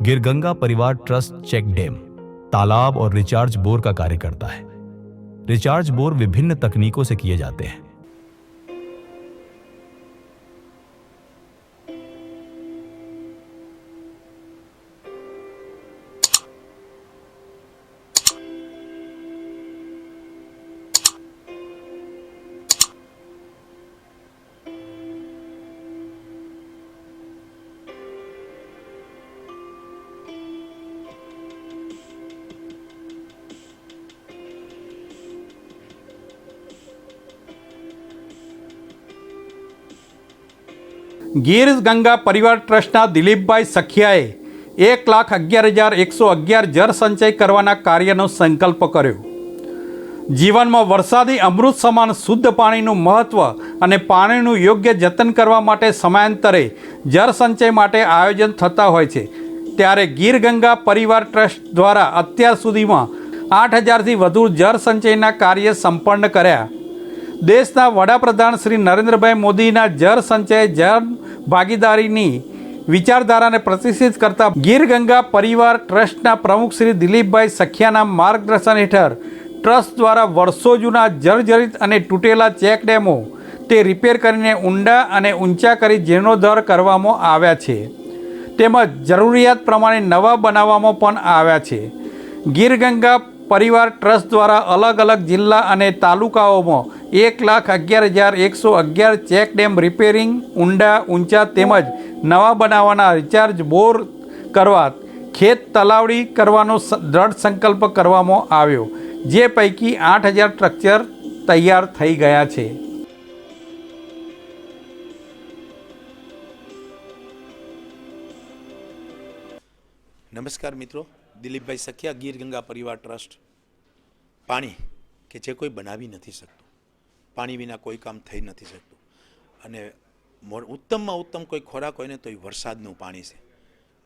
गिर गंगा परिवार trust check dam, तालाब और रिचार्ज बोर का कार्य करता है। रिचार्ज बोर विभिन्न तकनीकों से किए जाते हैं। ગીર ગંગા પરિવાર ટ્રસ્ટના દિલીપભાઈ સખિયાએ 1,11,111 જળ સંચય કરવાના કાર્યનો સંકલ્પ કર્યો। જીવનમાં વરસાદી અમૃત સમાન શુદ્ધ પાણીનું મહત્ત્વ અને પાણીનું યોગ્ય જતન કરવા માટે સમયાંતરે જળ સંચય માટે આયોજન થતા હોય છે, ત્યારે ગીર ગંગા પરિવાર ટ્રસ્ટ દ્વારા અત્યાર સુધીમાં 8,000થી વધુ જળ સંચયના કાર્ય સંપન્ન કર્યા। દેશના વડાપ્રધાન શ્રી નરેન્દ્રભાઈ મોદીના જળ સંચય જન ભાગીદારીની વિચારધારાને પ્રતિષ્ઠિત કરતા ગીર ગંગા પરિવાર ટ્રસ્ટના પ્રમુખ શ્રી દિલીપભાઈ સખિયાના માર્ગદર્શન હેઠળ ટ્રસ્ટ દ્વારા વર્ષો જૂના જર્જરિત અને તૂટેલા ચેક ડેમો તે રિપેર કરીને ઊંડા અને ઊંચા કરી જીર્ણોદ્ધાર કરવામાં આવ્યા છે, તેમજ જરૂરિયાત પ્રમાણે નવા બનાવવામાં પણ આવ્યા છે। ગીર ગંગા પરિવાર ટ્રસ્ટ દ્વારા અલગ અલગ જિલ્લા અને તાલુકાઓમાં 1,11,111 ચેક ડેમ રિપેરિંગ, ઊંડા ઊંચા તેમજ નવા બનાવવાના રિચાર્જ બોર કરવા, ખેત તલાવડી કરવાનો દ્રઢ સંકલ્પ કરવામાં આવ્યો, જે પૈકી 8,000 સ્ટ્રક્ચર તૈયાર થઈ ગયા છે। નમસ્કાર મિત્રો, દિલીપભાઈ સખિયા, ગીર ગંગા પરિવાર ટ્રસ્ટ। પાણી કે જે કોઈ બનાવી નથી શકતું, પાણી વિના કોઈ કામ થઈ નથી શકતું, અને ઉત્તમમાં ઉત્તમ કોઈ ખોરાક હોય ને તો એ વરસાદનું પાણી છે।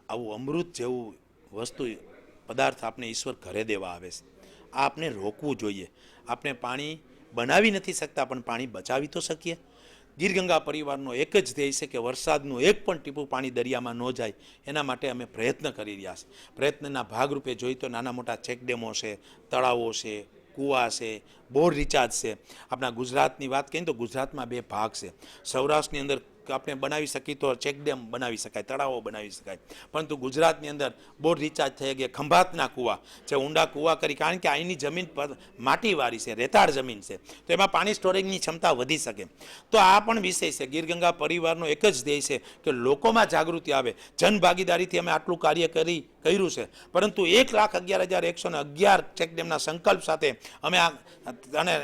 આવું અમૃત જેવું વસ્તુ પદાર્થ આપણે ઈશ્વર ઘરે દેવા આવે છે, આ આપણે રોકવું જોઈએ। આપણે પાણી બનાવી નથી શકતા પણ પાણી બચાવી તો શકીએ। ગીર ગંગા પરિવારનો એક જ ધ્યેય છે કે વરસાદનું એક પણ ટીપું પાણી દરિયામાં ન જાય, એના માટે અમે પ્રયત્ન કરી રહ્યા છીએ। પ્રયત્નના ભાગરૂપે જોઈએ તો નાના મોટા ચેકડેમો છે, તળાવો છે, કૂવા છે, બોર રિચાર્જ છે। આપણા ગુજરાતની વાત કરીએ તો ગુજરાતમાં બે ભાગ છે। સૌરાષ્ટ્રની અંદર આપણે બનાવી શકીએ તો ચેકડેમ બનાવી શકાય, તળાવો બનાવી શકાય, પરંતુ ગુજરાતની અંદર બોર રિચાર્જ થઈ ગયા, ખંભાતના કૂવા છે, ઊંડા કૂવા કરી, કારણ કે અહીંની જમીન પર માટીવાળી છે, રેતાળ જમીન છે, તો એમાં પાણી સ્ટોરેજની ક્ષમતા વધી શકે। તો આ પણ વિષય છે। ગીર ગંગા પરિવારનો એક જ ધ્યેય છે કે લોકોમાં જાગૃતિ આવે। જનભાગીદારીથી અમે આટલું કાર્ય કર્યું છે, પરંતુ 1,11,111 ચેકડેમના સંકલ્પ સાથે અમે અને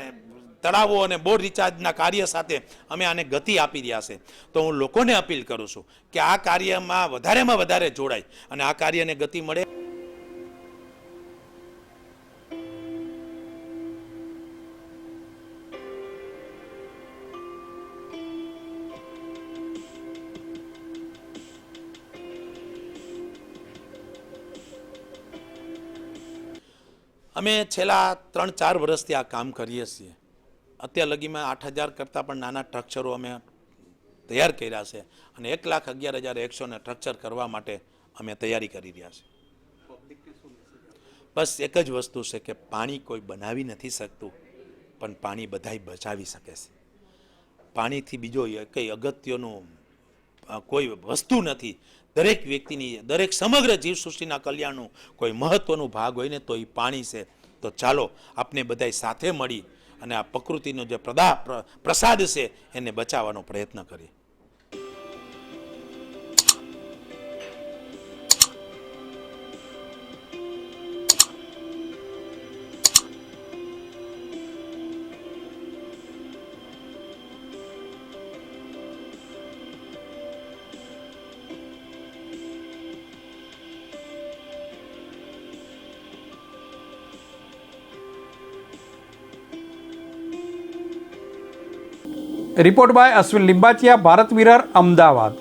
તળાવો અને બોર રિચાર્જના કાર્ય સાથે અમે આને ગતિ આપી રહ્યા છે। તો હું લોકોને અપીલ કરું છું કે આ કાર્યમાં વધારેમાં વધારે જોડાય અને આ કાર્યને ગતિ મળે। અમે છેલ્લા 3-4 વર્ષથી આ કામ કરીએ છીએ। અત્યાર લગીમાં 8,000 કરતાં પણ નાના સ્ટ્રક્ચરો અમે તૈયાર કર્યા છે, અને 1,11,100 સ્ટ્રક્ચર કરવા માટે અમે તૈયારી કરી રહ્યા છીએ। બસ એક જ વસ્તુ છે કે પાણી કોઈ બનાવી નથી શકતું, પણ પાણી બધાય બચાવી શકે છે। પાણીથી બીજો કંઈ અગત્યનું કોઈ વસ્તુ નથી। દરેક વ્યક્તિની, દરેક સમગ્ર જીવસૃષ્ટિના કલ્યાણનું કોઈ મહત્વનું ભાગ હોય ને તો એ પાણી છે। તો ચાલો આપણે બધાય સાથે મળી અને આ પ્રકૃતિનો જે પ્રસાદ છે એને બચાવવાનો પ્રયત્ન કરીએ। Report by Ashwin Limbachiya, Bharat mirror, Ahmedabad.